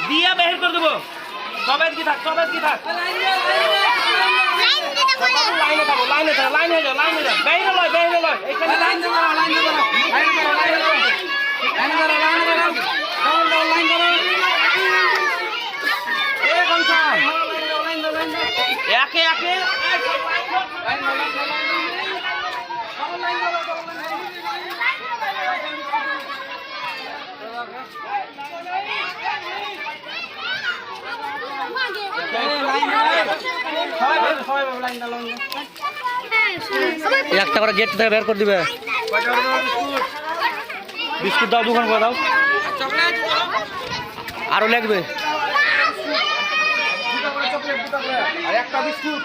দিয়া বের করে দেবো। সবাই কি থাক লাইনে থাকো, লাইনে যাও, বের লয় এখানে লাইন করো। একে একে একটা করে গেট থেকে বের করে দিবে। বিস্কুট দাও, দোকান করে দাও, আরো লাগবে। একটা বিস্কুট